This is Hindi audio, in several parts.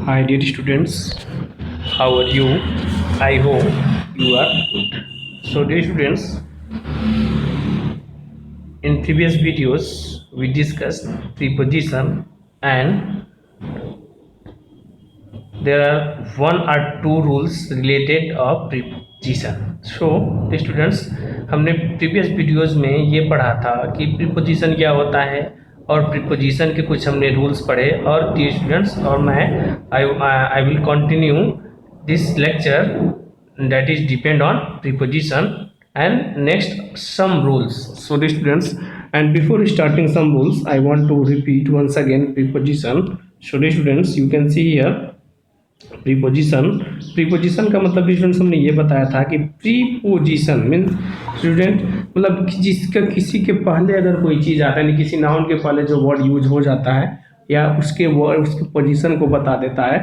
Hi dear students, how are you? I hope you are good. So dear students, in previous videos we discussed preposition and there are one or two rules related of preposition. So dear students, हमने previous videos में ये पढ़ा था कि preposition क्या होता है और preposition के कुछ हमने rules पढ़े और dear students और मैं I will continue this lecture that is depend on preposition and next some rules. So dear students, and before starting some rules I want to repeat once again preposition. So dear students, you can see here preposition का मतलब स्टूडेंट्स हमने ये बताया था कि प्रीपोजिशन मीन्स स्टूडेंट मतलब जिसका किसी के पहले अगर कोई चीज़ आता है, किसी नाउन के पहले जो वर्ड यूज हो जाता है या उसके पोजीशन को बता देता है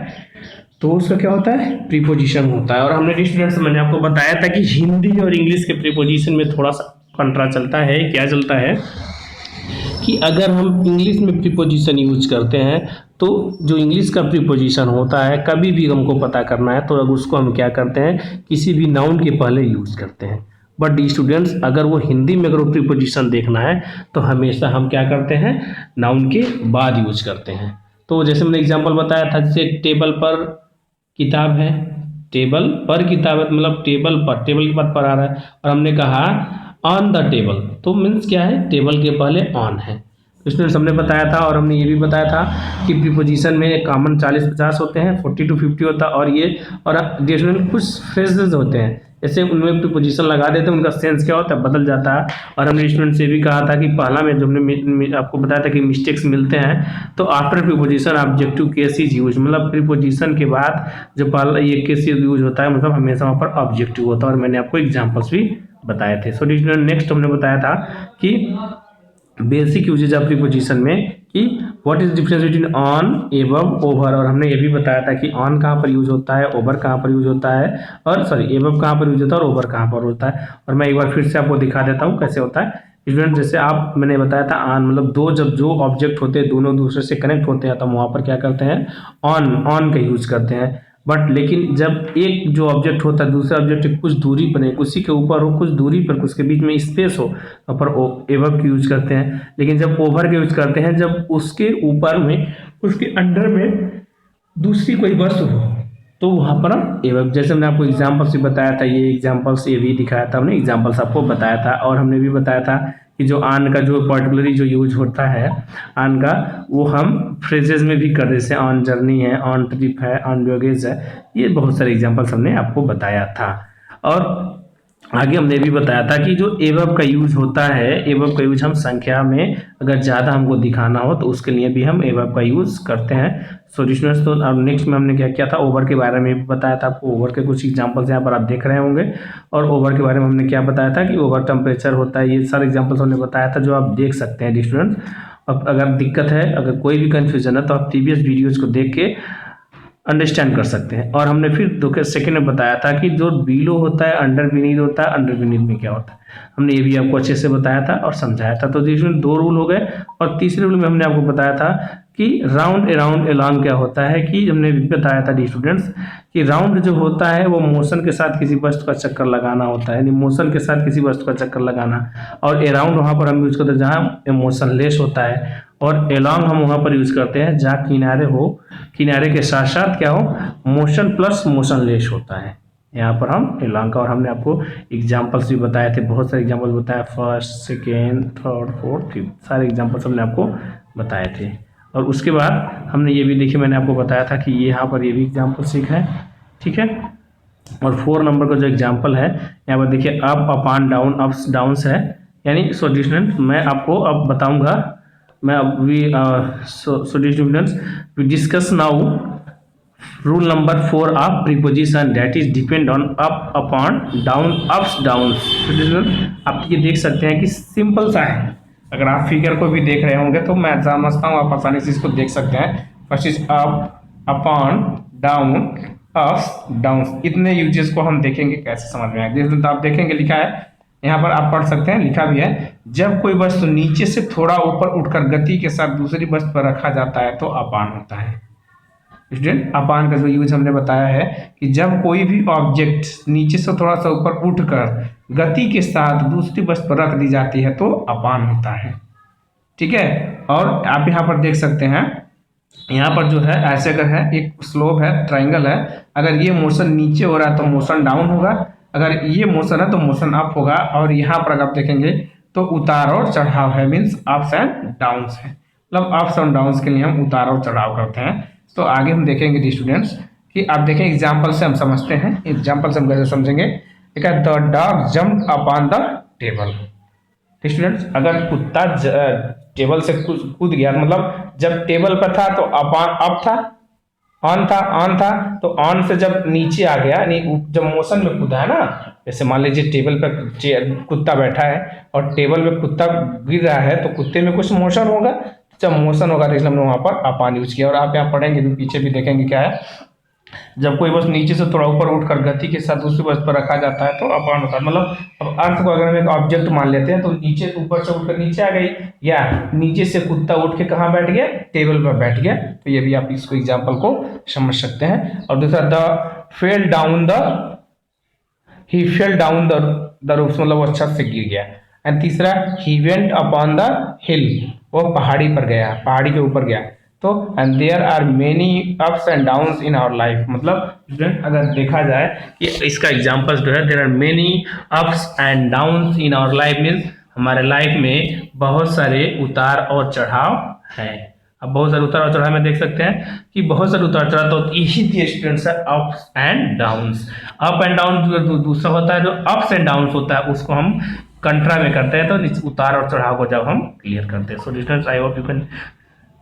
तो उसका क्या होता है, प्रीपोजिशन होता है। और हमने स्टूडेंट्स मैंने आपको बताया था कि हिंदी और इंग्लिश के प्रीपोजिशन में थोड़ा सा कंट्रा चलता है। क्या चलता है कि अगर हम इंग्लिश में प्रीपोजिशन यूज करते हैं तो जो इंग्लिश का प्रीपोजिशन होता है कभी भी हमको पता करना है तो उसको हम क्या करते हैं, किसी भी नाउन के पहले यूज करते हैं। बट स्टूडेंट्स अगर वो हिंदी में अगर प्रीपोजिशन देखना है तो हमेशा हम क्या करते हैं, नाउन के बाद यूज करते हैं। तो जैसे मैंने एग्जाम्पल बताया था, जैसे टेबल पर किताब है, टेबल पर किताब है मतलब टेबल पर, टेबल के बाद पर आ रहा है और हमने कहा ऑन द टेबल तो मीन्स क्या है, टेबल के पहले ऑन है। स्टूडेंट्स हमने बताया था और हमने ये भी बताया था कि प्रीपोजिशन में कॉमन 40-50 होते हैं, 40-50 होता है और ये और स्टूडेंट कुछ फ्रेजेस होते हैं जैसे उनमें प्रीपोजिशन लगा देते हैं, उनका सेंस क्या होता है, बदल जाता है। और हमने स्टूडेंट से भी कहा था कि पहला में जो हमने आपको बताया था कि मिस्टेक्स मिलते हैं तो after preposition objective case is use, मतलब प्रीपोजिशन के बाद जो पहला ये केस यूज होता है मतलब हमेशा वहाँ पर ऑब्जेक्टिव होता है और मैंने आपको एग्जाम्पल्स भी बताए थे। सो नेक्स्ट हमने बताया था कि बेसिक यूजेज ऑफ प्रीपोजिशन में कि what is difference between on, above, over. और हमने ये भी बताया था कि ऑन कहाँ पर यूज होता है, ओवर कहाँ पर यूज होता है और सॉरी एबव कहाँ पर यूज होता है और ओवर कहाँ पर होता है। और मैं एक बार फिर से आपको दिखा देता हूँ कैसे होता है। स्टूडेंट जैसे आप मैंने बताया था ऑन मतलब दो, जब जो ऑब्जेक्ट होते हैं दोनों दूसरे से कनेक्ट होते हैं तो हम वहाँ पर क्या करते हैं, ऑन का यूज करते हैं। बट लेकिन जब एक जो ऑब्जेक्ट होता है दूसरे ऑब्जेक्ट कुछ दूरी पर है, उसी के ऊपर हो, कुछ दूरी पर उसके बीच में स्पेस हो तो पर एबव की यूज करते हैं। लेकिन जब ओवर के यूज करते हैं जब उसके ऊपर में उसके अंडर में दूसरी कोई वस्तु हो तो वहाँ पर हम एबव, जैसे मैंने आपको एग्जाम्पल से बताया था, ये एग्जाम्पल्स ये भी दिखाया था हमने, एग्जाम्पल्स आपको बताया था। और हमने भी बताया था कि जो आन का जो पर्टिकुलरली जो यूज होता है आन का वो हम फ्रेजेस में भी कर, जैसे ऑन जर्नी है, ऑन ट्रिप है, ऑन बैगेज है, ये बहुत सारे एग्जाम्पल्स हमने आपको बताया था। और आगे हमने भी बताया था कि जो एबव का यूज होता है, एबव का यूज हम संख्या में अगर ज़्यादा हमको दिखाना हो तो उसके लिए भी हम एबव का यूज करते हैं। सो स्टूडेंट्स तो अब नेक्स्ट में हमने क्या किया था, ओवर के बारे में भी बताया था आपको। ओवर के कुछ एग्जांपल्स यहाँ पर आप देख रहे होंगे और ओवर के बारे में हमने क्या बताया था कि ओवर टेम्परेचर होता है, ये सारे एग्जाम्पल्स हमने बताया था जो आप देख सकते हैं स्टूडेंट्स। अब अगर दिक्कत है, अगर कोई भी कन्फ्यूजन है तो आप प्रीवियस वीडियोज़ को देख के अंडरस्टैंड कर सकते हैं। और हमने फिर सेकंड में बताया था कि जो बिलो होता है अंडर बीनीथ होता है, अंडर बीनीथ में क्या होता है, हमने ये भी आपको अच्छे से बताया था और समझाया था। तो इसमें दो रूल हो गए। और तीसरे रूल में हमने आपको बताया था कि राउंड अराउंड एलॉन्ग क्या होता है, कि हमने भी बताया था डी स्टूडेंट्स कि राउंड जो होता है वो मोशन के साथ किसी वस्तु का चक्कर लगाना होता है, यानी मोशन के साथ किसी वस्तु का चक्कर लगाना। और अराउंड वहाँ पर हम यूज करते हैं जहाँ मोशन लेस होता है और एलॉन्ग हम वहाँ पर यूज करते हैं जहाँ किनारे हो, किनारे के साथ साथ क्या हो, मोशन प्लस मोशन लेस होता है, यहाँ पर हम एलॉन्ग का। और हमने आपको एग्जांपल्स भी बताए थे, बहुत सारे एग्जांपल बताया, first, second, third, fourth, fifth, सारे एग्जांपल्स हमने आपको बताए थे। और उसके बाद हमने ये भी देखिए मैंने आपको बताया था कि ये यहाँ पर ये भी एग्जाम्पल सीखा है, ठीक है। और 4 नंबर का जो एग्जाम्पल है यहाँ पर देखिए अप, अपान, डाउन, अप्स, डाउन्स है, यानी सो स्टूडेंट मैं आपको अब बताऊंगा, मैं अभी so students we discuss now rule number 4 of preposition that is depend on up, upon, down, ups, down. आप ये देख सकते हैं कि सिंपल सा है, अगर आप फिगर को भी देख रहे होंगे तो मैं समझता हूँ आप आसानी से इसको देख सकते हैं। First is up, upon, down, ups, down, इतने यूजेस को हम देखेंगे कैसे समझ में आएगा। तो आप देखेंगे लिखा है यहाँ पर, आप पढ़ सकते हैं, लिखा भी है, जब कोई वस्तु नीचे से थोड़ा ऊपर उठकर गति के साथ दूसरी वस्तु पर रखा जाता है तो अपान होता है। स्टूडेंट अपान का जो यूज हमने बताया है कि जब कोई भी ऑब्जेक्ट नीचे से थोड़ा सा ऊपर उठकर गति के साथ दूसरी वस्तु पर रख दी जाती है तो अपान होता है। ठीक है, और आप यहाँ पर देख सकते हैं, यहाँ पर जो है ऐसे अगर है एक स्लोप है, ट्राइंगल है, अगर ये मोशन नीचे हो रहा है तो मोशन डाउन होगा, अगर ये मोशन है तो मोशन अप होगा, और यहाँ पर अगर आप देखेंगे तो उतार और चढ़ाव है, मीन्स अप्स एंड डाउन्स है। मतलब अप्स एंड डाउन्स के लिए हम उतार और चढ़ाव करते हैं। तो आगे हम देखेंगे स्टूडेंट्स कि आप देखें एग्जाम्पल से हम समझते हैं, एग्जाम्पल से हम कैसे समझेंगे। एक है the dog jump upon the table. Students अगर कुत्ता टेबल से कूद गया, मतलब जब टेबल पर था तो अप था, ऑन था तो ऑन से जब नीचे आ गया, जब मोशन में कूदा है ना, जैसे मान लीजिए टेबल पर कुत्ता बैठा है और टेबल पे कुत्ता गिर रहा है तो कुत्ते में कुछ मोशन होगा, जब मोशन होगा तो इसलिए हमने वहां पर अपान यूज किया। और आप यहाँ पढ़ेंगे भी, पीछे भी देखेंगे क्या है, जब कोई वस्तु नीचे से थोड़ा ऊपर उठकर गति के साथ दूसरी वस्तु पर रखा जाता है तो अपान होता है। मतलब अब अर्थ को अगर हम एक ऑब्जेक्ट मान लेते हैं तो नीचे ऊपर से उठकर नीचे आ गई, या नीचे से कुत्ता उठ के कहाँ बैठ गया, टेबल पर बैठ गया। तो ये भी आप इसको एग्जाम्पल को समझ सकते हैं। और दूसरा ही फेल डाउन द रूफ्स, मतलब वो छत से गिर गया। एंड तीसरा ही वेंट अपॉन द हिल, वो पहाड़ी पर गया, पहाड़ी के ऊपर गया। तो and there are many ups and downs in our life, मतलब स्टूडेंट अगर देखा जाए कि इसका एग्जांपल्स जो है, there are many ups and downs in our life means हमारे लाइफ में बहुत सारे उतार और चढ़ाव है। अब बहुत सारे उतार और चढ़ाव में देख सकते हैं कि बहुत सारे उतार चढ़ाव, तो यही दिए स्टूडेंट्स है ups and downs. Up and down जो दूसरा होता है, जो अप्स एंड डाउन्स होता है उसको हम कंट्रा में करते हैं, तो उतार और चढ़ाव को जब हम क्लियर करते हैं। So students I hope you can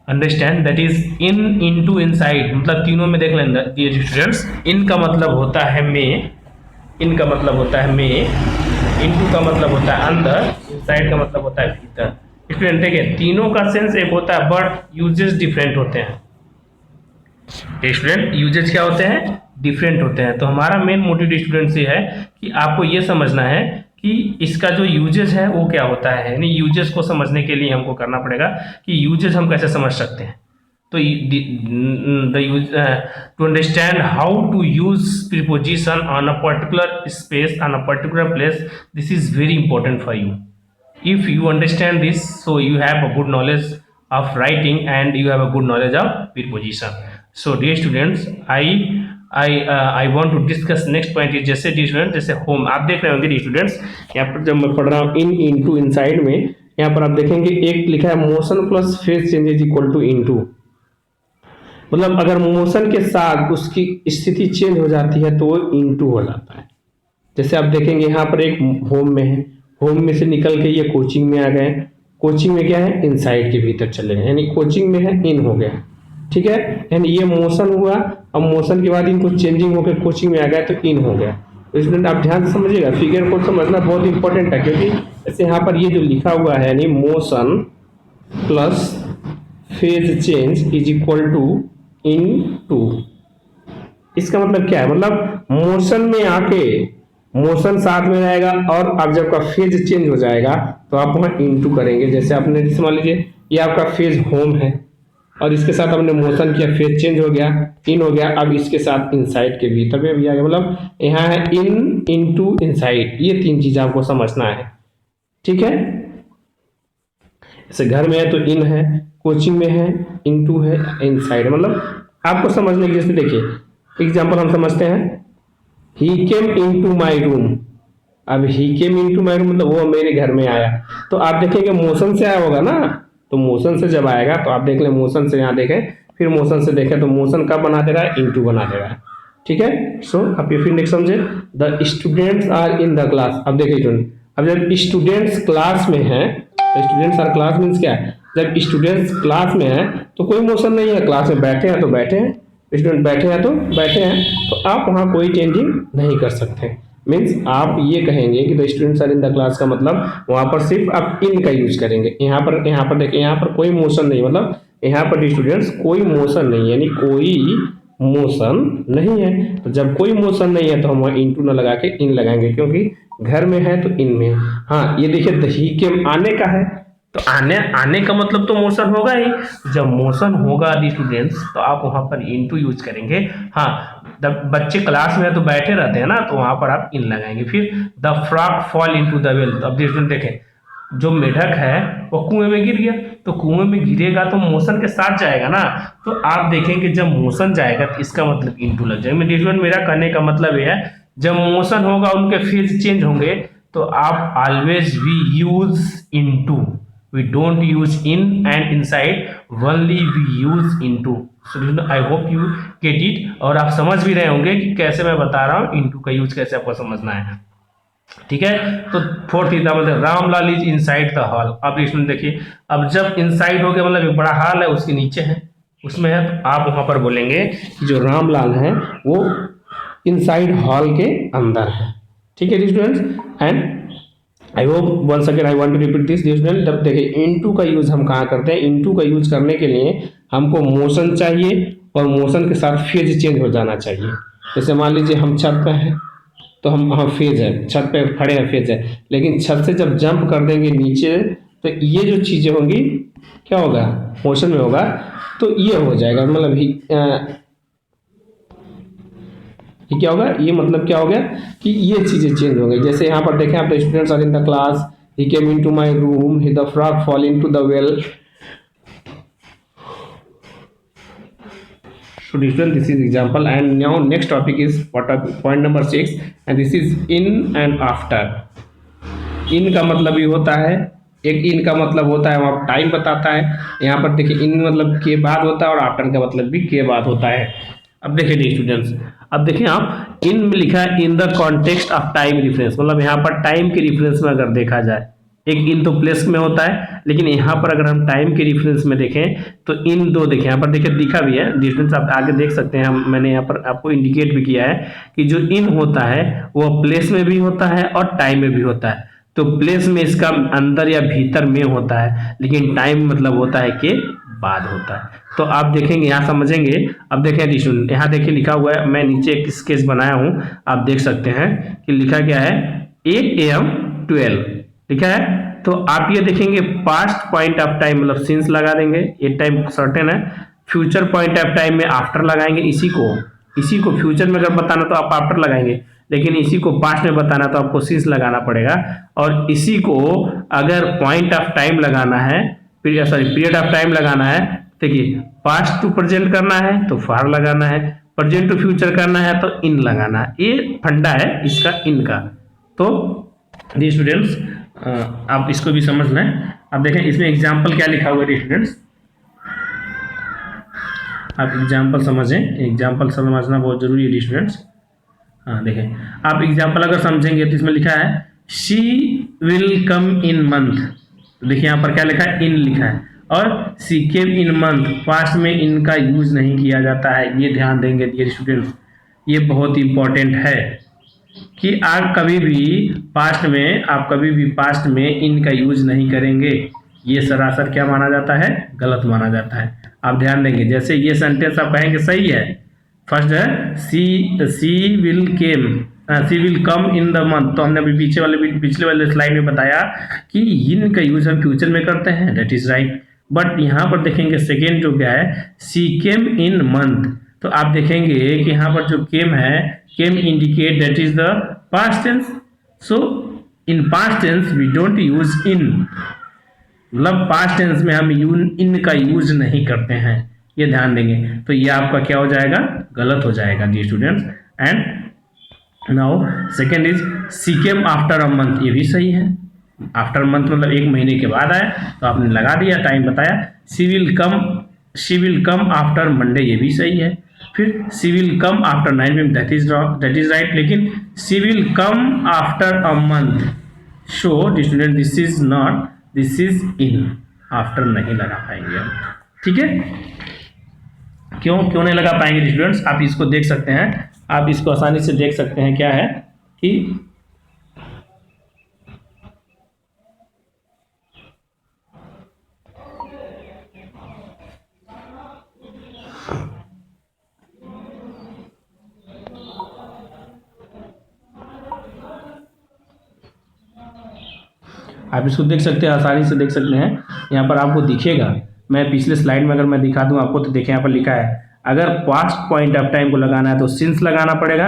understand that is in, into, inside, मतलब तीनों में देख लेंगे स्टूडेंट्स। इन का मतलब होता है में, इन का मतलब होता है में, इनटू का मतलब होता है अंदर, इनसाइड का मतलब होता है भीतर। स्टूडेंट देखिए तीनों का सेंस एक होता है बट यूजेस डिफरेंट होते हैं। स्टूडेंट यूजेस क्या होते हैं, डिफरेंट होते हैं। तो हमारा मेन मोटिव स्टूडेंट से है कि आपको ये समझना है कि इसका जो यूजेस है वो क्या होता है, यानी यूजेस को समझने के लिए हमको करना पड़ेगा कि यूजेस हम कैसे समझ सकते हैं। तो to understand how to use preposition on a particular space, on a particular place, this is very important for you. If you understand this, so you have a good knowledge of writing and you have a good knowledge of preposition. So dear students, I want to discuss next point is जैसे dear students, जैसे home आप देख रहे होंगे dear students, यहाँ पर जब मैं पढ़ रहा हूँ इन, इनटू, इनसाइड में, यहाँ पर आप देखेंगे एक लिखा है motion plus phase change is equal to into. मतलब अगर मोशन के साथ उसकी स्थिति चेंज हो जाती है तो वो इनटू हो जाता है। जैसे आप देखेंगे यहाँ पर एक होम में है, होम में से निकल के ये कोचिंग में आ गए, कोचिंग में क्या है, इनसाइड के भीतर चले गए, यानी कोचिंग में है इन हो गया। ठीक है, यानी ये मोशन हुआ, अब मोशन के बाद इनको चेंजिंग होकर कोचिंग में आ गया तो इन हो गया। तो स्टूडेंट आप ध्यान से समझिएगा, फिगर को समझना बहुत इंपॉर्टेंट है, क्योंकि जैसे यहाँ पर ये जो लिखा हुआ है यानी motion plus phase change is equal to into, इसका मतलब क्या है, मतलब मोशन में आके मोशन साथ में रहेगा और अब जब का फेज चेंज हो जाएगा तो आप वहां इनटू करेंगे। जैसे आपने मान लीजिए ये आपका फेज होम है और इसके साथ आपने मोशन किया, फेज चेंज हो गया, इन हो गया, अब इसके साथ इनसाइड के भीतर में भी आ गया। मतलब यहाँ है इन, इनटू, इनसाइड, ये तीन चीज आपको समझना है। ठीक है, जैसे घर में है तो इन है, कोचिंग में है इनटू है, इनसाइड, मतलब आपको समझने की। जैसे देखिए एग्जाम्पल हम समझते हैं, He came into my room। अब he came into my room मतलब वो मेरे घर में आया, तो आप देखेंगे मोशन से आया होगा ना, तो मोशन से जब आएगा तो आप देख लें, मोशन से यहाँ देखें, फिर मोशन से देखें तो मोशन कब बना दे रहा है, इनटू बना दे रहा है। ठीक है, सो आप ये फिर नेक्स्ट समझे, the students are in the class. अब देखिए स्टूडेंट, अब जब स्टूडेंट्स क्लास में है, स्टूडेंट्स आर क्लास मीन्स क्या है, जब स्टूडेंट्स क्लास में है तो कोई मोशन नहीं है, क्लास में बैठे हैं तो बैठे हैं, स्टूडेंट बैठे हैं तो बैठे हैं, तो आप वहाँ कोई चेंजिंग नहीं कर सकते। मीन्स आप ये कहेंगे कि the students are in the class का मतलब वहाँ पर सिर्फ आप इन का यूज करेंगे। यहाँ पर देखिए, यहाँ पर कोई मोशन नहीं, मतलब यहाँ पर स्टूडेंट्स कोई मोशन नहीं, यानी कोई मोशन नहीं है। तो जब कोई मोशन नहीं है तो हम वहाँ इनटू न लगा के इन लगाएंगे, क्योंकि घर में है तो इन में। हाँ ये देखिए, द ही केम आने का है, तो आने आने का मतलब तो मोशन होगा ही। जब मोशन होगा दी स्टूडेंट्स तो आप वहां पर इनटू यूज करेंगे। हाँ, जब बच्चे क्लास में है तो बैठे रहते हैं ना, तो वहां पर आप इन लगाएंगे। फिर the frog fall into the well, अब दी स्टूडेंट देखें, जो मेढक है वो कुएं में गिर गया, तो कुएं में गिरेगा तो मोशन के साथ जाएगा ना, तो आप देखेंगे जब मोशन जाएगा तो इसका मतलब इनटू लग जाएगा। मेरा कहने का मतलब ये है, जब मोशन होगा उनके फेज चेंज होंगे, तो आप always we use into, we don't use in and inside, only we use into। so I hope you get it, और आप समझ भी रहे होंगे कि कैसे मैं बता रहा हूँ into का यूज कैसे आपको समझना है। ठीक है, तो फोर्थ एग्जाम्पल है Ramlal is inside the hall. अब इसमें देखिए, अब जब इनसाइड हो गया मतलब एक बड़ा हॉल है उसके नीचे है, उसमें है, तो आप वहां पर बोलेंगे कि जो रामलाल है वो इनसाइड हॉल के अंदर है। ठीक है students, and I hope once again I want to repeat this student. जब देखिए इनटू का यूज हम कहाँ करते हैं, इनटू का यूज करने के लिए हमको मोशन चाहिए और मोशन के साथ फेज चेंज हो जाना चाहिए। जैसे मान लीजिए हम छत पे हैं, तो हम फेज है, छत पे खड़े हैं फेज है, लेकिन छत से जब जंप कर देंगे नीचे तो ये जो चीजें होंगी क्या होगा, मोशन में होगा, तो ये हो जाएगा, मतलब ये क्या होगा, ये मतलब क्या हो गया कि ये चीजें चेंज हो गई। जैसे यहाँ पर देखें आप, the students are in the class, he came into my room, he the frog fall into the well. So student, this is example, and now next topic is point number 6, and this is in and after। इन का मतलब ये होता है, एक इन का मतलब होता है वहाँ टाइम बताता है, यहाँ पर देखिए इन मतलब के बाद होता है और आफ्टर का मतलब भी के बाद होता है। अब देखिए स्टूडेंट्स, अब देखिए आप इन में लिखा है इन the context of time reference, मतलब यहाँ पर टाइम के रिफरेंस में अगर देखा जाए, एक इन तो प्लेस में होता है, लेकिन यहाँ पर अगर हम टाइम के रिफरेंस में देखें तो इन दो देखिए, यहाँ पर देखिए दिखा भी है डिस्टेंस, आप आगे देख सकते हैं, हम मैंने यहाँ पर आपको इंडिकेट भी किया है कि जो इन होता है वो प्लेस में भी होता है और टाइम में भी होता है। तो प्लेस में इसका अंदर या भीतर में होता है, लेकिन टाइम मतलब होता है कि बाद होता है। तो आप देखेंगे यहाँ समझेंगे। अब देखें यहाँ देखिए लिखा हुआ है, मैं नीचे एक स्केच बनाया हूँ, आप देख सकते हैं कि लिखा क्या है 8 AM 12 लिखा है। तो आप ये देखेंगे पास्ट पॉइंट ऑफ टाइम मतलब सिंस लगा देंगे, ये टाइम सर्टेन है। फ्यूचर पॉइंट ऑफ टाइम में आफ्टर लगाएंगे, इसी को फ्यूचर में अगर बताना तो आप आफ्टर लगाएंगे, लेकिन इसी को पास्ट में बताना तो आपको सिंस लगाना पड़ेगा। और इसी को अगर पॉइंट ऑफ टाइम लगाना है, पीरियड ऑफ टाइम लगाना है, देखिए पास्ट टू प्रेजेंट करना है तो फार लगाना है, प्रेजेंट टू फ्यूचर करना है तो इन लगाना है। ये फंडा है इसका इन का। तो डी स्टूडेंट्स, आप इसको भी समझ लें। अब देखें इसमें एग्जाम्पल क्या लिखा हुआ है स्टूडेंट्स, आप एग्जाम्पल समझें, एग्जाम्पल समझना बहुत जरूरी है स्टूडेंट्स। हाँ देखें, आप एग्जाम्पल अगर समझेंगे तो इसमें लिखा है she will come in month, देखिए यहाँ पर क्या लिखा है इन लिखा है, और सी केम इन मंथ, पास्ट में इनका यूज नहीं किया जाता है, ये ध्यान देंगे डियर स्टूडेंट्स, ये बहुत इंपॉर्टेंट है कि आप कभी भी पास्ट में इनका यूज नहीं करेंगे, ये सरासर क्या माना जाता है, गलत माना जाता है। आप ध्यान देंगे, जैसे ये सेंटेंस आप कहेंगे सही है, फर्स्ट है she will come in the month, तो हमने अभी पिछले वाले स्लाइड में बताया कि इन का यूज हम फ्यूचर में करते हैं, दैट इज राइट। बट यहाँ पर देखेंगे सेकेंड जो क्या है सी केम इन मंथ, तो आप देखेंगे कि यहाँ पर जो केम है, came indicate that is the past tense, so in past tense we don't use in, मतलब पास्ट टेंस में हम इन का यूज नहीं करते हैं, ये ध्यान देंगे। तो ये आपका क्या हो जाएगा, गलत हो जाएगा the students. And now second is she came after a month, ये भी सही है, आफ्टर मंथ मतलब एक महीने के बाद आया, तो आपने लगा दिया, टाइम बताया। She will come after Monday, ये भी सही है। फिर she will come after 9 PM, that is right, लेकिन she will come after a month, so student this is in, after नहीं लगा पाएंगे हम। ठीक है, क्यों नहीं लगा पाएंगे स्टूडेंट्स, आप इसको देख सकते हैं, आप इसको आसानी से देख सकते हैं, क्या है कि आप इसको देख सकते हैं, आसानी से देख सकते हैं, यहाँ पर आपको दिखेगा। मैं पिछले स्लाइड में अगर मैं दिखा दूँ आपको तो देखिए यहाँ पर लिखा है, अगर पास्ट पॉइंट ऑफ टाइम को लगाना है तो सिंस लगाना पड़ेगा,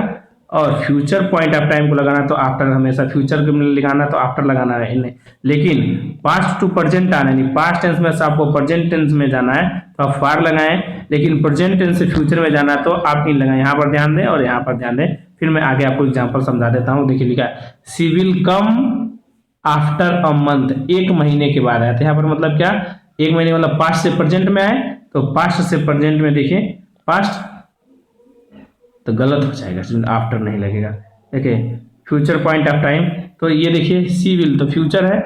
और फ्यूचर पॉइंट ऑफ टाइम को लगाना है तो आफ्टर, हमेशा फ्यूचर को लगाना है तो आफ्टर लगाना है इन्हें। लेकिन पास्ट टू प्रेजेंट आना है, पास्ट टेंस में से आपको प्रेजेंट टेंस में जाना है तो आप फार लगाएं, लेकिन प्रेजेंट टेंस से फ्यूचर में जाना है तो आप इन लगाएं। यहाँ पर ध्यान दें और यहाँ पर ध्यान दें, फिर मैं आगे आपको एग्जाम्पल समझा देता हूँ। देखिए लिखा है she will come after a month, एक महीने के बाद आया। तो यहाँ पर मतलब क्या, एक महीने मतलब पास्ट से प्रेजेंट में आए, तो पास्ट से प्रेजेंट में देखिए पास्ट तो गलत हो जाएगा, आफ्टर नहीं लगेगा। देखिए फ्यूचर पॉइंट ऑफ टाइम, तो ये देखिए सी विल तो फ्यूचर है,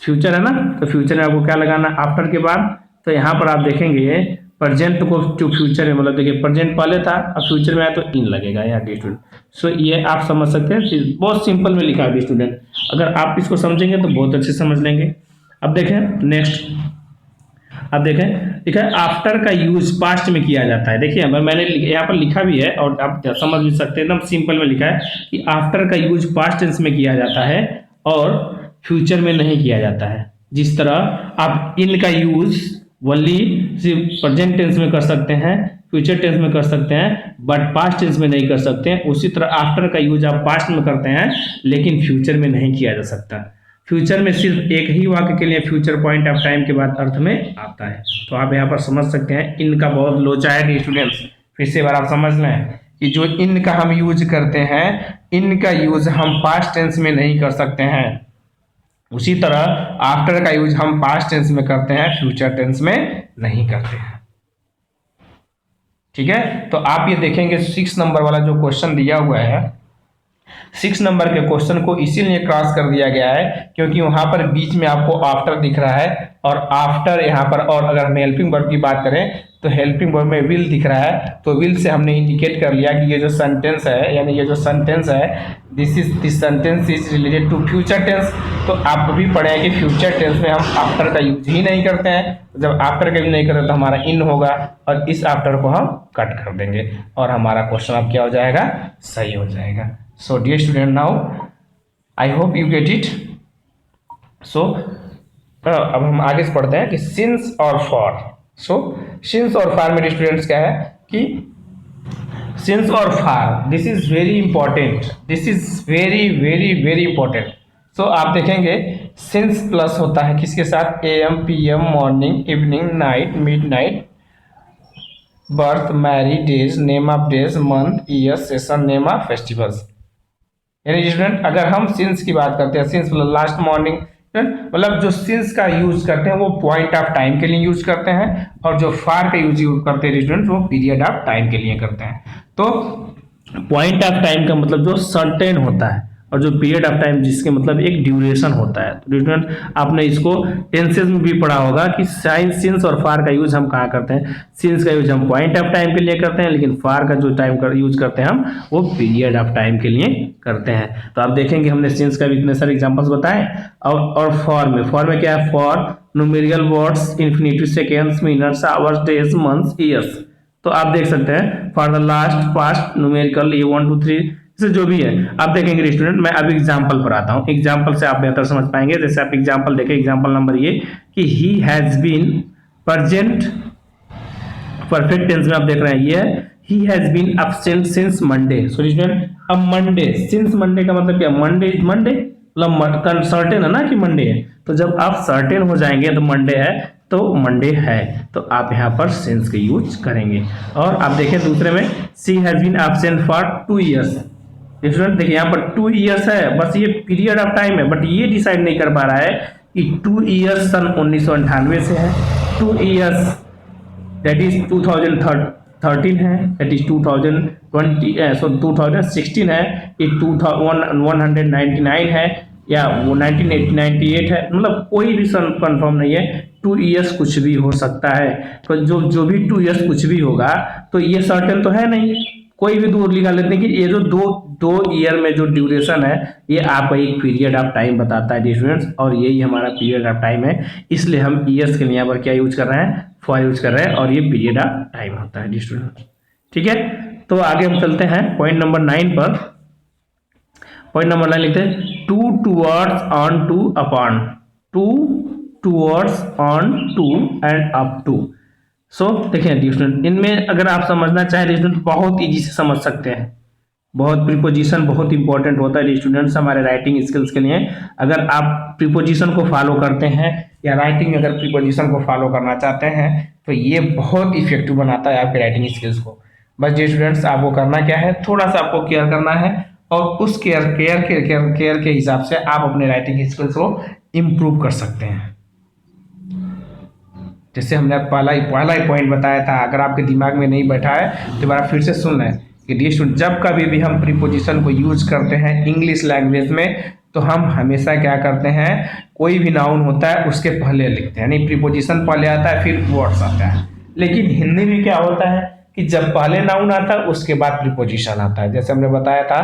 फ्यूचर है ना, तो फ्यूचर में आपको क्या लगाना आफ्टर के बाद। तो यहाँ पर आप देखेंगे प्रेजेंट को टू फ्यूचर है, मतलब देखिए प्रेजेंट पहले था अब फ्यूचर में आया तो इन लगेगा यहाँ स्टूडेंट। सो ये आप समझ सकते हैं, बहुत सिंपल में लिखा है स्टूडेंट, अगर आप इसको समझेंगे तो बहुत अच्छे समझ लेंगे। अब देखें नेक्स्ट, अब देखें ठीक है, आफ्टर का यूज पास्ट में किया जाता है। देखिए मैंने यहाँ पर लिखा भी है और आप समझ भी सकते हैं, एकदम सिंपल में लिखा है कि आफ्टर का यूज पास्ट टेंस में किया जाता है और फ्यूचर में नहीं किया जाता है। जिस तरह आप इन का यूज ओनली सिर्फ प्रेजेंट टेंस में कर सकते हैं, फ्यूचर टेंस में कर सकते हैं, बट पास्ट टेंस में नहीं कर सकते हैं, उसी तरह आफ्टर का यूज आप पास्ट में करते हैं लेकिन फ्यूचर में नहीं किया जा सकता। फ्यूचर में सिर्फ एक ही वाक्य के लिए फ्यूचर पॉइंट ऑफ टाइम के बाद अर्थ में आता है। तो आप यहाँ पर समझ सकते हैं इनका बहुत लोचा है स्टूडेंट्स। फिर से बार आप समझ लें कि जो इनका हम यूज करते हैं, इनका यूज हम पास्ट टेंस में नहीं कर सकते हैं, उसी तरह आफ्टर का यूज हम पास्ट टेंस में करते हैं, फ्यूचर टेंस में नहीं करते हैं। ठीक है, तो आप ये देखेंगे 6 नंबर वाला जो क्वेश्चन दिया हुआ है, 6 नंबर के क्वेश्चन को इसीलिए क्रॉस कर दिया गया है क्योंकि वहां पर बीच में आपको आफ्टर दिख रहा है और आफ्टर यहाँ पर, और अगर हम हेल्पिंग वर्ब की बात करें तो हेल्पिंग वर्ब में विल दिख रहा है, तो विल से हमने इंडिकेट कर लिया कि ये जो सेंटेंस है, यानी ये जो सेंटेंस है this sentence is related to future tense. तो आप भी पढ़े हैं कि फ्यूचर टेंस में हम आफ्टर का यूज ही नहीं करते हैं, जब आफ्टर का यूज नहीं करते तो हमारा इन होगा और इस आफ्टर को हम कट कर देंगे और हमारा क्वेश्चन अब क्या हो जाएगा, सही हो जाएगा। So dear student, now I hope you get it. So अब हम आगे से पढ़ते हैं कि since और for. So since और for मेरे स्टूडेंट्स क्या है कि since और for, this is very important. This is very very very important. So आप देखेंगे since प्लस होता है किसके साथ, AM, PM, morning, evening, night, midnight, birth, marriage, days, name of days, month, year, session, name of festivals. यानी स्टूडेंट अगर हम सिंस की बात करते हैं, सिंस मतलब लास्ट मॉर्निंग, मतलब जो सिंस का यूज करते हैं वो पॉइंट ऑफ टाइम के लिए यूज करते हैं और जो फार का यूज करते हैं स्टूडेंट वो पीरियड ऑफ टाइम के लिए करते हैं। तो पॉइंट ऑफ टाइम का मतलब जो सर्टेन होता है और जो पीरियड ऑफ टाइम जिसके मतलब एक ड्यूरेशन होता है। तो स्टूडेंट आपने इसको टेंसेस में भी पढ़ा होगा कि साइंस, सिंस और फार का यूज हम कहाँ करते हैं। सिंस का यूज हम पॉइंट ऑफ टाइम के लिए करते हैं, लेकिन फार का जो टाइम का यूज करते हैं हम वो पीरियड ऑफ टाइम के लिए करते हैं। तो आप देखेंगे हमने सिंस का भी इतने सारे एग्जाम्पल्स बताए और फॉर में क्या है, for numerical words, infinitive, seconds, minutes, hours, days, months, years. तो आप देख सकते हैं for the last, past, numerical, ये 1 2 3 से जो भी है आप देखेंगे स्टूडेंट। मैं अब एग्जांपल पर आता हूं, एग्जांपल से आप बेहतर समझ पाएंगे। जैसे आप एग्जांपल देखें, एग्जांपल नंबर ये कि he has been, present perfect tense में आप देख रहे हैं ये he has been absent since Monday. So student अब मंडे, सिंस मंडे का मतलब क्या, मंडे इज मंडे, मतलब सर्टेन है ना कि मंडे है। तो जब आप सर्टेन हो जाएंगे तो मंडे है तो मंडे है, तो आप यहाँ पर सिंस के यूज करेंगे। और आप देखें दूसरे में she has been absent for 2 years. Student देखिए यहाँ पर 2 इयर्स है, बस ये पीरियड ऑफ टाइम है, बट ये डिसाइड नहीं कर पा रहा है कि 2 इयर्स सन 1998 से है, 2 इयर्स दैट इज 2013 है, दैट इज 2016 है, ये 199 है या वो 1998 है, मतलब कोई भी सन कंफर्म नहीं है। 2 इयर्स कुछ भी हो सकता है, तो जो भी 2 इयर्स कुछ भी होगा तो ये सर्टेन तो है नहीं, कोई भी दूर निकाल लेते हैं कि ये जो दो ईयर में जो ड्यूरेशन है ये आपका एक पीरियड ऑफ टाइम बताता है स्टूडेंट्स, और यही हमारा पीरियड ऑफ टाइम है, इसलिए हम ईयर्स के लिए यहाँ पर क्या यूज कर रहे हैं, फॉर यूज कर रहे हैं, और ये पीरियड ऑफ टाइम होता है स्टूडेंट्स। ठीक है, तो आगे हम चलते हैं पॉइंट नंबर 9 पर। पॉइंट नंबर 9 लिखते हैं to towards, on to, upon, to towards, on to and up to. So देखिए स्टूडेंट, इनमें अगर आप समझना चाहें स्टूडेंट बहुत इजी से समझ सकते हैं। बहुत प्रीपोजिशन बहुत इंपॉर्टेंट होता है स्टूडेंट्स हमारे राइटिंग स्किल्स के लिए। अगर आप प्रीपोजिशन को फॉलो करते हैं या राइटिंग में अगर प्रीपोजिशन को फॉलो करना चाहते हैं तो ये बहुत इफेक्टिव बनाता है आपके राइटिंग स्किल्स को। बस स्टूडेंट्स आपको करना क्या है, थोड़ा सा आपको केयर करना है और उस केयर के हिसाब से आप अपने राइटिंग स्किल्स को इम्प्रूव कर सकते हैं। जैसे हमने पहला ही पॉइंट बताया था, अगर आपके दिमाग में नहीं बैठा है तो दोबारा फिर से सुन लें कि डियर स्टूडेंट, जब कभी भी हम प्रीपोजिशन को यूज करते हैं इंग्लिश लैंग्वेज में तो हम हमेशा क्या करते हैं, कोई भी नाउन होता है उसके पहले लिखते हैं, यानी प्रीपोजिशन पहले आता है फिर वर्ड्स आता है। लेकिन हिंदी में क्या होता है कि जब पहले नाउन आता है उसके बाद प्रीपोजिशन आता है। जैसे हमने बताया था,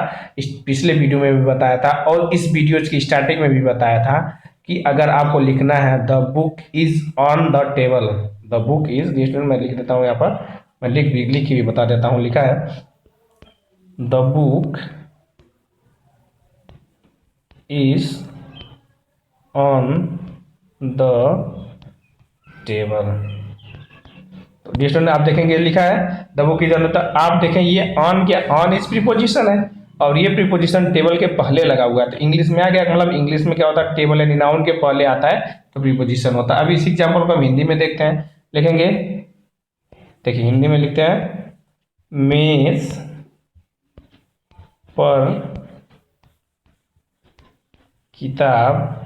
पिछले वीडियो में भी बताया था और इस वीडियो की स्टार्टिंग में भी बताया था कि अगर आपको लिखना है the book is on the table, the book is, मैं लिख देता हूँ यहाँ पर, मैं लिख के भी बता देता हूँ, लिखा है the book is on the table. तो डिस्टेंट आप देखेंगे लिखा है द बुक इज ऑन, तो आप देखें ये ऑन क्या, ऑन इज प्रीपोजिशन है और ये प्रीपोजिशन टेबल के पहले लगा हुआ है। तो इंग्लिश में आ गया, मतलब इंग्लिश में क्या होता है, टेबल यानी नाउन के पहले आता है तो प्रीपोजिशन होता है। अब इस एग्जांपल को हम हिंदी में देखते हैं, लिखेंगे, देखिए हिंदी में लिखते हैं मेज पर किताब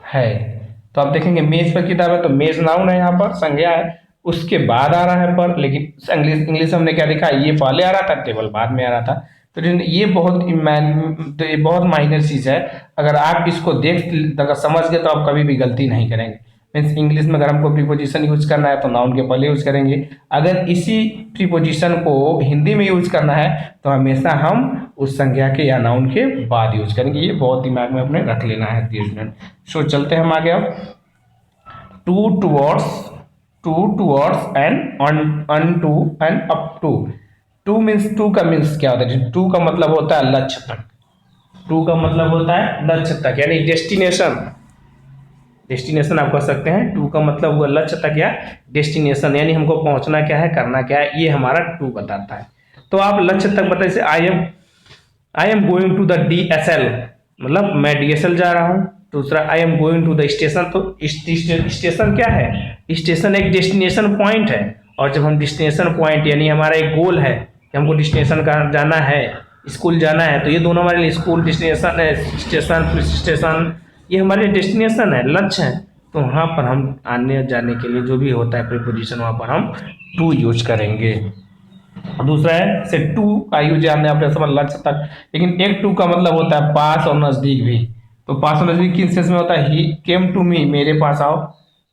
है। तो आप देखेंगे मेज पर किताब है तो मेज नाउन है, यहाँ पर संज्ञा है, उसके बाद आ रहा है पर, लेकिन इंग्लिश हमने क्या देखा, ये पहले आ रहा था टेबल बाद में आ रहा था। तो ये बहुत माइनर चीज है। अगर आप इसको अगर समझ गए तो आप कभी भी गलती नहीं करेंगे। मीन्स इंग्लिश में अगर हमको प्रीपोजिशन यूज करना है तो नाउन के पहले यूज करेंगे, अगर इसी प्रीपोजिशन को हिंदी में यूज करना है तो हमेशा हम उस संज्ञा के या नाउन के बाद यूज करेंगे। ये बहुत दिमाग में अपने रख लेना है स्टूडेंट। सो चलते हैं हम आगे। अब to towards and on to and up to. To means, to का मीन्स क्या होता है, टू का मतलब होता है लक्ष्य तक, टू का मतलब होता है लक्ष्य तक यानी डेस्टिनेशन आप कह सकते हैं। टू का मतलब हुआ लक्ष्य तक या डेस्टिनेशन, यानी हमको पहुंचना क्या है, करना क्या है, ये हमारा टू बताता है। तो आप लक्ष्य तक बताइए, I am going to the DSL, मतलब मैं DSL जा रहा हूँ। दूसरा I am going to the station, तो स्टेशन क्या है, स्टेशन एक डेस्टिनेशन पॉइंट है। और जब हम डेस्टिनेशन पॉइंट यानी हमारा एक गोल है कि हमको डेस्टिनेशन का जाना है, स्कूल जाना है, तो ये दोनों हमारे लिए स्कूल डेस्टिनेशन है, स्टेशन ये हमारे डेस्टिनेशन है, लक्ष्य है। तो वहाँ पर हम आने जाने के लिए जो भी होता है प्रीपोजिशन वहाँ पर हम टू यूज करेंगे। दूसरा है से टू का यूज आपने अपने समझ लक्ष्य तक, लेकिन एक टू का मतलब होता है पास और नजदीक भी। तो पास और नजदीक किस सेंस में होता है, ही केम टू मी, मेरे पास आओ,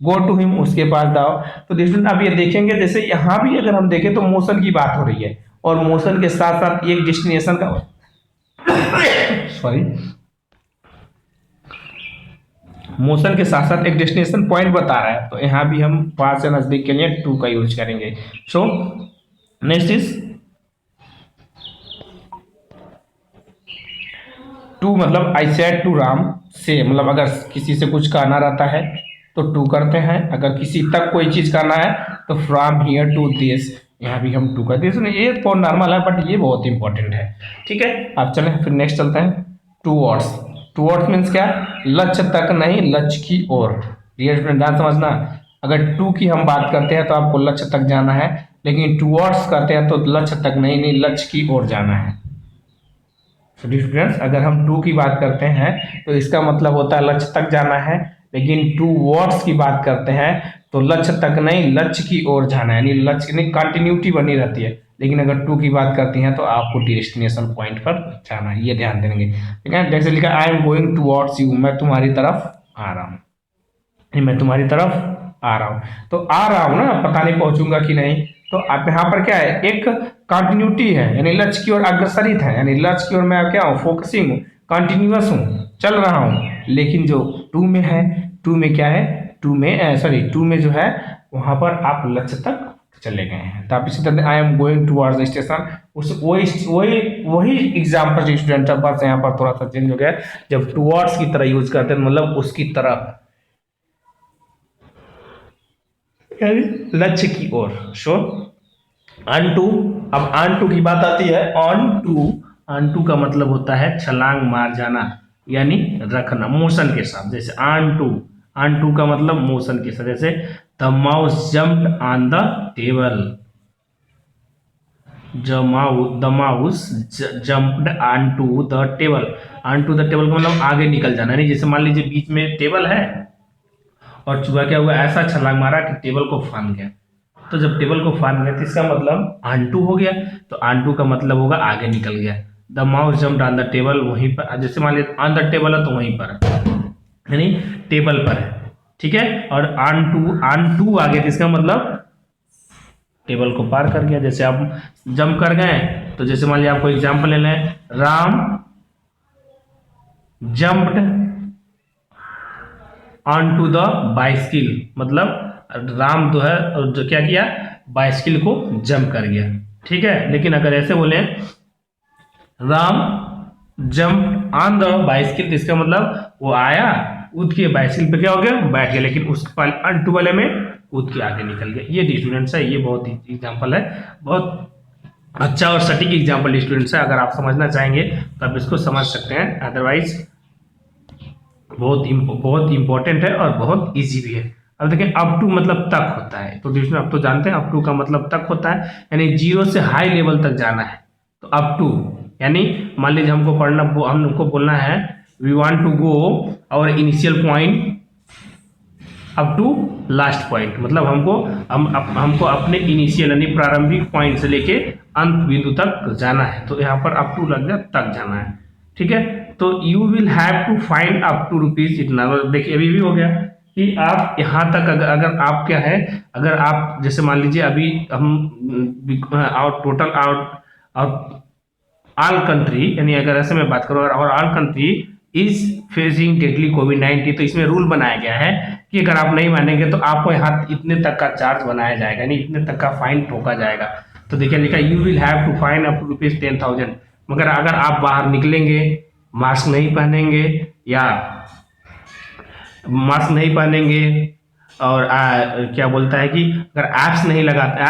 गो टू हिम, उसके पास जाओ। तो स्टूडेंट आप ये देखेंगे जैसे यहाँ भी अगर हम देखें तो मोशन की बात हो रही है और मोशन के साथ साथ एक डेस्टिनेशन का मोशन के साथ साथ एक डेस्टिनेशन पॉइंट बता रहा है। तो यहाँ भी हम पास से नजदीक के लिए टू का यूज करेंगे। सो नेक्स्ट इज टू, मतलब आई सेड टू राम से, मतलब अगर किसी से कुछ कहना रहता है तो टू करते हैं, अगर किसी तक कोई चीज करना है तो फ्रॉम हियर टू दिस, यहाँ भी हम टू करते हैं। ये बहुत नॉर्मल है बट ये बहुत इंपॉर्टेंट है। ठीक है, आप चलें फिर नेक्स्ट चलते हैं। टू वर्ड्स मीन्स क्या, लक्ष्य तक नहीं, लक्ष्य की ओर। ध्यान समझना, अगर टू की हम बात करते हैं तो आपको लक्ष्य तक जाना है, लेकिन टूवर्ड्स करते हैं तो लक्ष्य तक नहीं, लक्ष्य की ओर जाना है। स्टूडेंट्स अगर हम टू की बात करते हैं तो इसका मतलब होता है लक्ष्य तक जाना है, लेकिन टूवर्ड्स की बात करते हैं तो लक्ष्य तक नहीं, लक्ष्य की ओर जाना है, यानी लक्ष्य नहीं, कंटिन्यूटी बनी रहती है। लेकिन अगर टू की बात करती हैं तो आपको डेस्टिनेशन पॉइंट पर जाना है, ये ध्यान देंगे। ठीक है, जैसे लिखा आई एम गोइंग टूवर्ड्स यू, मैं तुम्हारी तरफ आ रहा हूँ, मैं तुम्हारी तरफ आ रहा हूँ। तो आ रहा हूँ ना, पता नहीं पहुंचूंगा कि नहीं। तो आप यहाँ पर क्या है, एक कंटिन्यूटी है, यानी लक्ष्य की ओर अग्रसरित है, यानी लक्ष्य की ओर मैं क्या हूँ, फोकसिंग हूँ, कंटिन्यूअस हूँ, चल रहा हूँ। लेकिन जो टू में है, टू में क्या है, टू में जो है वहां पर आप लक्ष्य तक चले गए हैं। तो आप इसी तरह आई am going towards the station, उस वही एग्जाम्पल स्टूडेंट बस यहाँ पर थोड़ा सा चेंज हो गया। जब टुवर्ड्स की तरह यूज करते हैं मतलब उसकी तरफ, यानी लक्ष्य की ओर। सो अन टू, अब अन टू की बात आती है। ऑन टू, अन टू का मतलब होता है छलांग मार जाना, यानी रखना मोशन के साथ। जैसे ऑन टू, ऑन टू का मतलब मोशन के साथ। जैसे the mouse jumped on the table, the mouse jumped on to the table. On to the table का मतलब आगे निकल जाना, यानी जैसे मान लीजिए बीच में टेबल है और चूहा क्या हुआ, ऐसा छलांग मारा कि टेबल को फान गया। तो जब टेबल को फान गया तो इसका मतलब आंटू हो गया। तो आंटू का मतलब होगा आगे निकल गया। The mouse jumped on the table, वहीं पर, जैसे मान लीजिए ऑन द टेबल है तो वहीं पर है, यानी टेबल पर है, ठीक है। और ऑन टू आगे तो इसका मतलब टेबल को पार कर गया। जैसे आप जंप कर गए, तो जैसे मान लीजिए आपको एग्जाम्पल ले लें, Ram jumped on to the bicycle, मतलब राम जो है जो क्या किया, बाइसिकल को जंप कर गया, ठीक है। लेकिन अगर ऐसे बोले Ram jump on the bicycle, तो इसका मतलब वो आया, कूद के बाइसिकल पे क्या हो गया, बैठ गया, लेकिन उस ऑन टू वाले में कूद के आगे निकल गया। ये स्टूडेंट्स है, ये बहुत ही एग्जाम्पल है, बहुत अच्छा और सटीक एग्जाम्पल स्टूडेंट्स है। अगर आप समझना चाहेंगे तो आप इसको समझ सकते हैं, अदरवाइज बहुत इंपॉर्टेंट है और बहुत इजी भी है। अब देखें अप टू मतलब तक होता है, तो जिसमें आप तो जानते हैं अप टू का मतलब तक होता है, यानी जीरो से हाई लेवल तक जाना है। तो अप टू यानी मान लीजिए हमको पढ़ना, हमको बोलना है we want to go our initial point up to last point, मतलब हमको अपने इनिशियल यानी प्रारंभिक पॉइंट से लेके अंत बिंदु तक जाना है। तो यहाँ पर अप टू लग गया, तक जाना है, ठीक है। तो you will have to find up to rupees इतना। देखिए अभी भी हो गया कि आप यहाँ तक अगर आप क्या है, अगर आप जैसे मान लीजिए अभी हम out total out all country, यानी अगर ऐसे में बात करूँ और all country is facing deadly कोविड-19, तो इसमें रूल बनाया गया है कि अगर आप नहीं मानेंगे तो आपको यहाँ इतने तक का चार्ज बनाया जाएगा, यानी इतने तक का फाइन ठोका जाएगा। तो देखिए लिखा you will have to fine up to ₹10,000, मगर अगर आप बाहर निकलेंगे, मास्क नहीं पहनेंगे या मास्क नहीं पहनेंगे और क्या बोलता है कि अगर ऐप्स नहीं लगाते,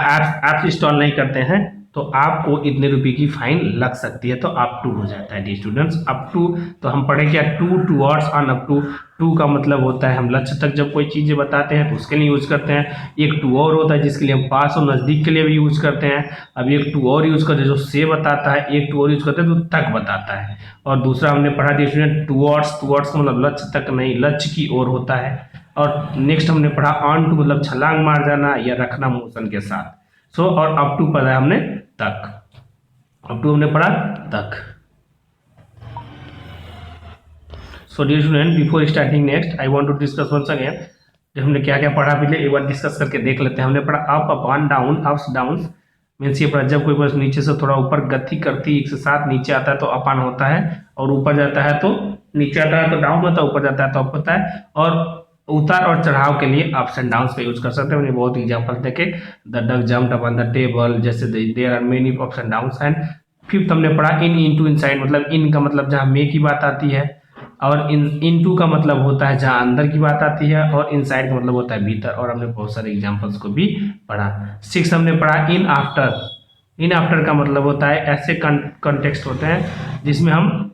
ऐप्स इंस्टॉल नहीं करते हैं, तो आपको इतने रुपए की फाइन लग सकती है। तो अप टू हो जाता है डी स्टूडेंट्स, अप टू। तो हम पढ़े क्या, to, towards, on, up to. To का मतलब होता है हम लक्ष्य तक जब कोई चीज़ें बताते हैं तो उसके लिए यूज करते हैं। एक टू और होता है जिसके लिए हम पास और नज़दीक के लिए भी यूज करते हैं। अब एक टू और यूज करते हैं जो से बताता है, एक टू और यूज करते हैं तो तक बताता है। और दूसरा हमने पढ़ा डी स्टूडेंट टूवर्ड्स, टूवर्ड्स का मतलब लक्ष्य तक नहीं, लक्ष्य की ओर होता है। और नेक्स्ट हमने पढ़ा ऑन टू मतलब छलांग मार जाना या रखना मोशन के साथ। सो और अप टू पढ़ा हमने तक, अप टू हमने पढ़ा तक। So dear student, before starting next I want to discuss once again, जब हमने क्या क्या पढ़ा पिछले एक बार डिस्कस करके देख लेते हैं। हमने पढ़ा up, up, down, ups down means ये पढ़ा जब कोई बस नीचे से थोड़ा ऊपर गति करती एक से साथ नीचे आता है तो अपान होता है, और ऊपर जाता है तो नीचे आता है तो डाउन होता है, ऊपर जाता है तो अप होता है। और उतार और चढ़ाव के लिए अप्स एंड डाउन्स का यूज कर सकते हैं। मैंने बहुत एग्जांपल देखे, the duck jumped upon the table, जैसे there are many ups and downs. And fifth हमने पढ़ा इन, इनटू, इनसाइड, मतलब इन का मतलब जहाँ मे की बात आती है, और इनटू का मतलब होता है जहाँ अंदर की बात आती है, और इनसाइड का मतलब होता है भीतर। और हमने बहुत सारे एग्जांपल्स को भी पढ़ा। सिक्स हमने पढ़ा इन आफ्टर। इन आफ्टर का मतलब होता है ऐसे कॉन्टेक्स्ट होते हैं जिसमें हम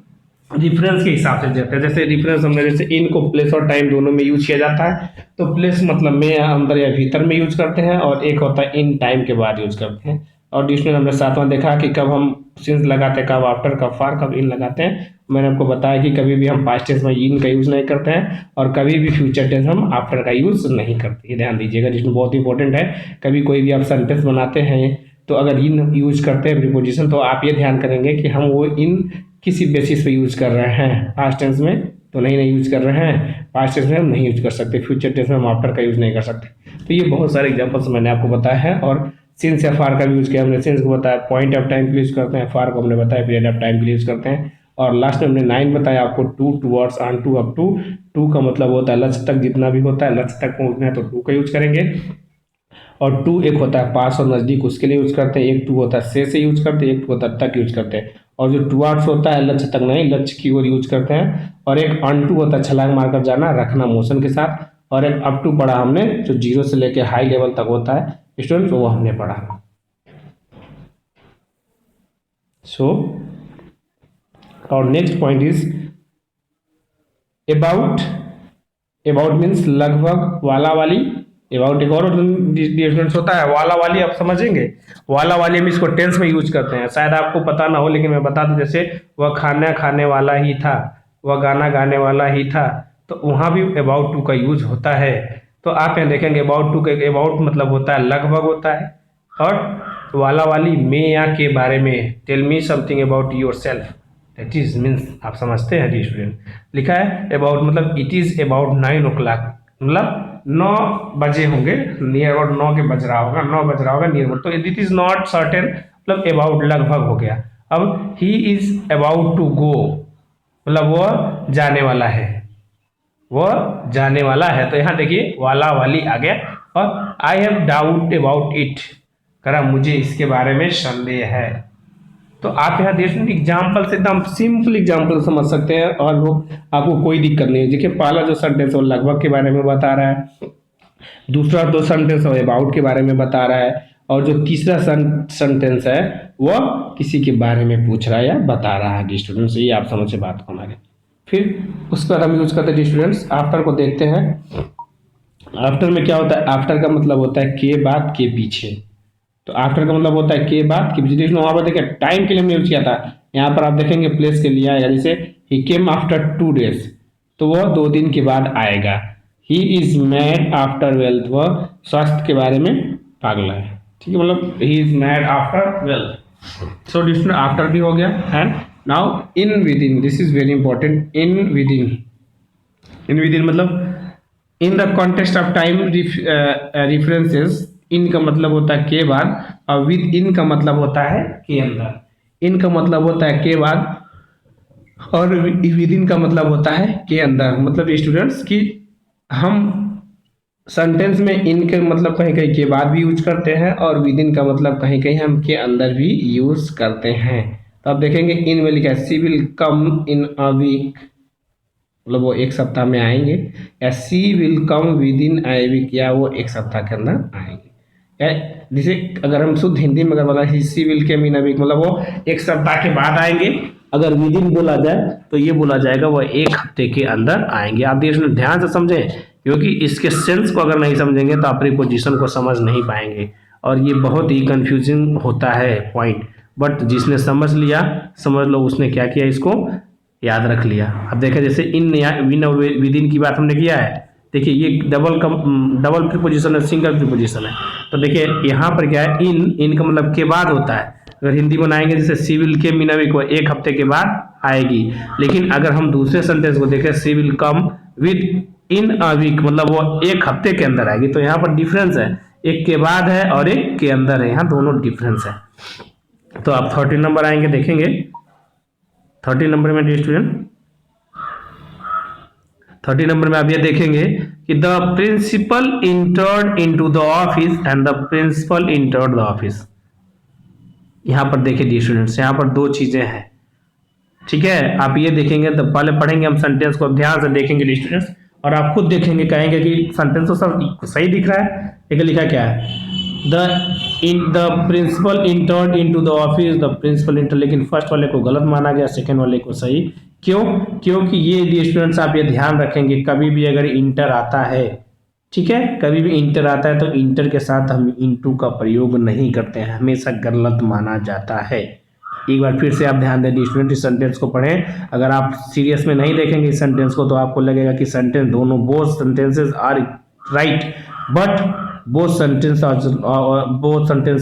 रिफरेंस के हिसाब से देते हैं। जैसे रिफरेंस हमने जैसे इन को प्लेस और टाइम दोनों में यूज किया जाता है, तो प्लेस मतलब में या अंदर या भीतर में यूज करते हैं, और एक होता है इन टाइम के बाद यूज करते हैं। और डिक्शनरी हमने सातवां देखा कि कब हम सिंस लगाते हैं, कब आफ्टर, कब फार, कब इन लगाते हैं। मैंने आपको बताया कि कभी भी हम पास्ट टेंस में इन का यूज नहीं करते हैं, और कभी भी फ्यूचर टेंस हम आफ्टर का यूज नहीं करते। ये ध्यान दीजिएगा, जिसमें बहुत इंपॉर्टेंट है। कभी कोई भी आप सेंटेंस बनाते हैं तो अगर इन यूज करते हैं प्रीपोजिशन, तो आप ये ध्यान करेंगे कि हम वो इन किसी बेसिस पे यूज कर रहे हैं। पास्ट टेंस में तो नहीं यूज कर रहे हैं, पास्ट टेंस में हम नहीं यूज कर सकते, फ्यूचर टेंस में हम आफ्टर का यूज नहीं कर सकते। तो ये बहुत सारे एग्जांपल्स मैंने आपको बताया है। और सिंस या फार का भी यूज किया हमने। सिंस को बताया पॉइंट ऑफ टाइम के लिए यूज करते हैं, फार को हमने बताया पीरियड ऑफ टाइम के लिए यूज करते हैं। और लास्ट में हमने 9 बताया आपको, to, towards, on to, up to. To का मतलब होता है लक्ष्य तक जितना भी होता है, लक्ष्य तक पहुंचना है तो टू का यूज करेंगे। और टू एक होता है पास और नज़दीक, उसके लिए यूज करते हैं। एक टू होता है से यूज करते हैं, एक टू होता है तक यूज करते हैं। और जो टुवर्ड्स होता है लक्ष्य तक नहीं, लक्ष्य की ओर यूज करते हैं। और एक ऑन टू होता है छलांग मारकर जाना, रखना मोशन के साथ। और एक अप टू पढ़ा हमने, जो जीरो से लेकर हाई लेवल तक होता है स्टूडेंट, वो हमने पढ़ा। सो और next point is about. About means लगभग, वाला वाली। अबाउट एक और डिफरेंस होता है, वाला वाली आप समझेंगे। वाला वाली हम इसको टेंस में यूज करते हैं, शायद आपको पता ना हो लेकिन मैं बता दूं। जैसे वह खाना खाने वाला ही था, वह गाना गाने वाला ही था, तो वहाँ भी अबाउट टू का यूज होता है। तो आप यहाँ देखेंगे अबाउट टू का अबाउट मतलब होता है लगभग होता है, और वाला वाली में या के बारे में, tell me something about yourself, that is means आप समझते हैं डी स्टूडेंट। लिखा है अबाउट मतलब इट इज अबाउट 9 o'clock, मतलब 9 बजे होंगे, नियर अबाउट 9 के बज रहा होगा, 9 बज रहा होगा नियर अबाउट। तो इट इज नॉट सर्टेन मतलब अबाउट लगभग हो गया। अब he is about to go मतलब वह जाने वाला है, वह जाने वाला है। तो यहाँ देखिए वाला वाली आ गया। और I have doubt about it, करा मुझे इसके बारे में संदेह है। तो आप यहाँ देख एग्जाम्पल से एकदम सिंपल एग्जाम्पल समझ सकते हैं, और वो आपको कोई दिक्कत नहीं है। देखिए पहला जो सेंटेंस वो लगभग के बारे में बता रहा है, दूसरा दो सेंटेंस वो अबाउट के बारे में बता रहा है, और जो तीसरा सेंटेंस है वह किसी के बारे में पूछ रहा है या बता रहा है। स्टूडेंट्स ये आप समझे बात को हमारे। फिर उस पर हम यूज करते हैं स्टूडेंट्स आफ्टर को देखते हैं। आफ्टर में क्या होता है, आफ्टर का मतलब होता है के बाद के पीछे। तो आफ्टर का मतलब होता है के बाद के पीछे। वहां पर देखिए टाइम के लिए हमने यूज किया था, यहाँ पर आप देखेंगे प्लेस के लिए आएगा। जैसे ही केम आफ्टर 2 days, तो वह 2 दिन के बाद आएगा। ही इज मैड आफ्टर वेल्थ, वह स्वास्थ्य के बारे में पागल है। ठीक है, मतलब he is mad after wealth. So distance after भी हो गया। And now in within, this is very important. In within, in within मतलब in the context of time references. In का मतलब होता है के बाद, और विद इन का मतलब होता है के अंदर। इन का मतलब होता है के बाद, और विद इन का मतलब होता है के अंदर। मतलब स्टूडेंट्स कि हम सेंटेंस में इन के मतलब कहीं कहीं के बाद भी यूज करते हैं, और विद इन का मतलब कहीं कहीं हम के अंदर भी यूज करते हैं। तो आप देखेंगे इन में लिखा है she will come in a week, मतलब वो एक सप्ताह में आएंगे। या she will come within a week, या वो एक सप्ताह के अंदर आएंगे। जैसे अगर हम शुद्ध हिंदी में अगर बोला सी will came in a week, मतलब वो एक सप्ताह के बाद आएंगे। अगर विद इन बोला जाए तो ये बोला जाएगा वो एक हफ्ते के अंदर आएंगे। आप इसमें ध्यान से समझें, क्योंकि इसके सेंस को अगर नहीं समझेंगे तो आप प्रीपोजिशन को समझ नहीं पाएंगे, और ये बहुत ही कंफ्यूजिंग होता है पॉइंट। बट जिसने समझ लिया, समझ लो उसने क्या किया, इसको याद रख लिया। अब देखिए जैसे इन या विद इन की बात हमने किया है, देखिए ये डबल प्रीपोजिशन है, सिंगल प्रीपोजिशन है। तो देखिए यहाँ पर क्या है, इन का मतलब के बाद होता है। अगर हिंदी बनाएंगे जैसे सिविल के मीनावी को एक हफ्ते के बाद आएगी। लेकिन अगर हम दूसरे सेंटेंस को देखें, civil come within a week, मतलब वो एक हफ्ते के अंदर आएगी। तो यहाँ पर डिफरेंस है, एक के बाद है और एक के अंदर है, यहाँ दोनों डिफरेंस है। तो आप 30 नंबर आएंगे, देखेंगे 30 नंबर में स्टूडेंट, 30 नंबर में आप ये देखेंगे कि the principal entered into the office and the principal entered the office. यहाँ पर देखिए स्टूडेंट्स, यहाँ पर दो चीजें हैं। ठीक है, आप ये देखेंगे तो पहले पढ़ेंगे हम सेंटेंस को, ध्यान से देखेंगे स्टूडेंट्स, और आप खुद देखेंगे, कहेंगे कि सेंटेंस तो सब सही दिख रहा है, लेकिन लिखा क्या है, the principal entered into the office, the principal entered. लेकिन फर्स्ट वाले को गलत माना गया, सेकंड वाले को सही। क्यों? क्योंकि ये स्टूडेंट्स आप ये ध्यान रखेंगे, कभी भी अगर इंटर आता है, ठीक है, कभी भी इंटर आता है तो इंटर के साथ हम इनटू का प्रयोग नहीं करते हैं, हमेशा गलत माना जाता है। एक बार फिर से आप ध्यान दें स्टूडेंट, इस सेंटेंस को पढ़ें। अगर आप सीरियस में नहीं देखेंगे इस सेंटेंस को तो आपको लगेगा कि सेंटेंस दोनों both sentences are right, but both sentence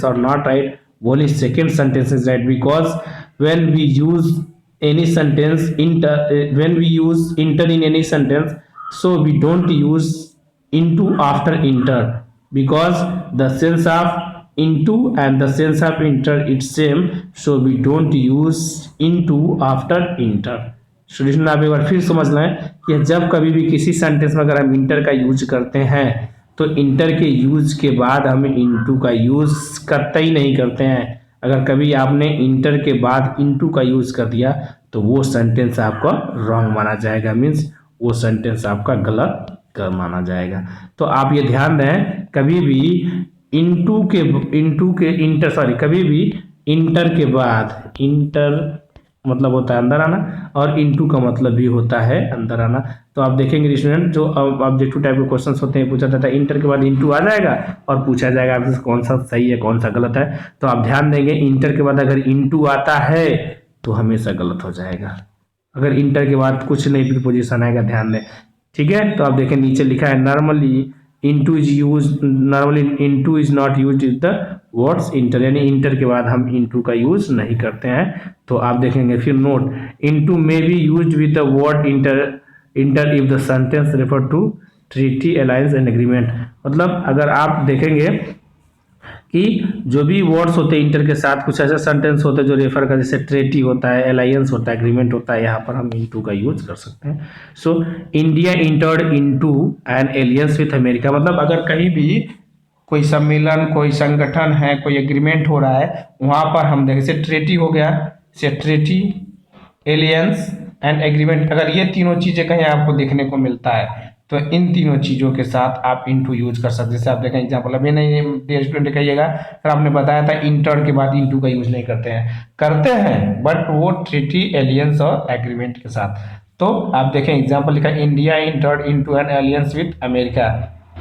are not right. only second sentence is right, because when we use any sentence when we use inter in any sentence, so we don't use into after inter, because the sense of into and the sense of inter it's same, so we don't use into after inter। Student आप एक बार फिर समझ लें कि जब कभी भी किसी सेंटेंस में अगर हम इंटर का यूज करते हैं तो इंटर के यूज के बाद हम इनटू का यूज करते ही नहीं करते हैं। अगर कभी आपने इंटर के बाद इनटू का यूज कर दिया तो वो सेंटेंस आपका रॉन्ग माना जाएगा, मीन्स वो सेंटेंस आपका गलत कर माना जाएगा। तो आप ये ध्यान दें, कभी भी कभी भी इंटर के बाद, इंटर मतलब होता है अंदर आना और इनटू का मतलब भी होता है अंदर आना। तो आप देखेंगे स्टूडेंट, जो ऑब्जेक्टिव टाइप के क्वेश्चंस होते हैं, पूछा जाता है इंटर के बाद इनटू आ जाएगा और पूछा जाएगा आपसे कौन सा सही है कौन सा गलत है। तो आप ध्यान देंगे, इंटर के बाद अगर इनटू आता है तो हमेशा गलत हो जाएगा। अगर इंटर के बाद कुछ नहीं प्रीपोजिशन आएगा, ध्यान दें, ठीक है। तो आप देखें नीचे लिखा है normally into is use, normally into is not use with the words inter, यानी इंटर के बाद हम इनटू का यूज नहीं करते हैं। तो आप देखेंगे फिर note, into may be use with the word enter if the sentence refer to treaty alliance and agreement. मतलब अगर आप देखेंगे कि जो भी वर्ड्स होते हैं इंटर के साथ, कुछ ऐसे सेंटेंस होते हैं जो रेफर कर, जैसे ट्रेटी होता है, अलायंस होता है, एग्रीमेंट होता है, यहाँ पर हम इनटू का यूज कर सकते हैं। So India entered into an alliance with America, मतलब अगर कहीं भी कोई सम्मेलन, कोई संगठन है, कोई एग्रीमेंट हो रहा है, वहाँ पर हम देखें, जैसे ट्रेटी हो गया, जैसे ट्रेटी, एलियंस एंड एग्रीमेंट, अगर ये तीनों चीज़ें कहीं आपको देखने को मिलता है तो इन तीनों चीज़ों के साथ आप इनटू यूज कर सकते हैं। जैसे आप देखें एग्जाम्पल, अभी नहीं डियर स्टूडेंट कहिएगा, फिर आपने बताया था इंटर के बाद इनटू का यूज नहीं करते हैं बट वो ट्रीटी, एलियंस और एग्रीमेंट के साथ। तो आप देखें एग्जाम्पल लिखा, India entered into an alliance with America,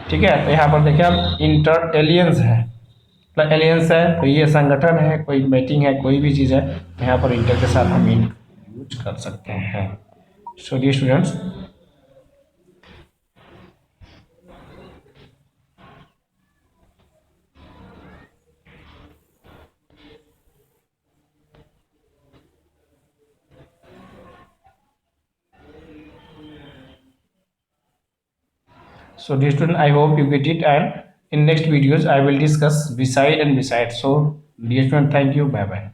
ठीक है। तो यहाँ पर देखिए आप इंटर एलियंस है, मतलब एलियंस है तो ये संगठन है, कोई मीटिंग है, कोई भी चीज़ है, तो यहाँ पर इंटर के साथ हम यूज कर सकते हैं। So dear students, so dear student, I hope you get it, and in next videos I will discuss beside and beside. So dear student, thank you, bye bye.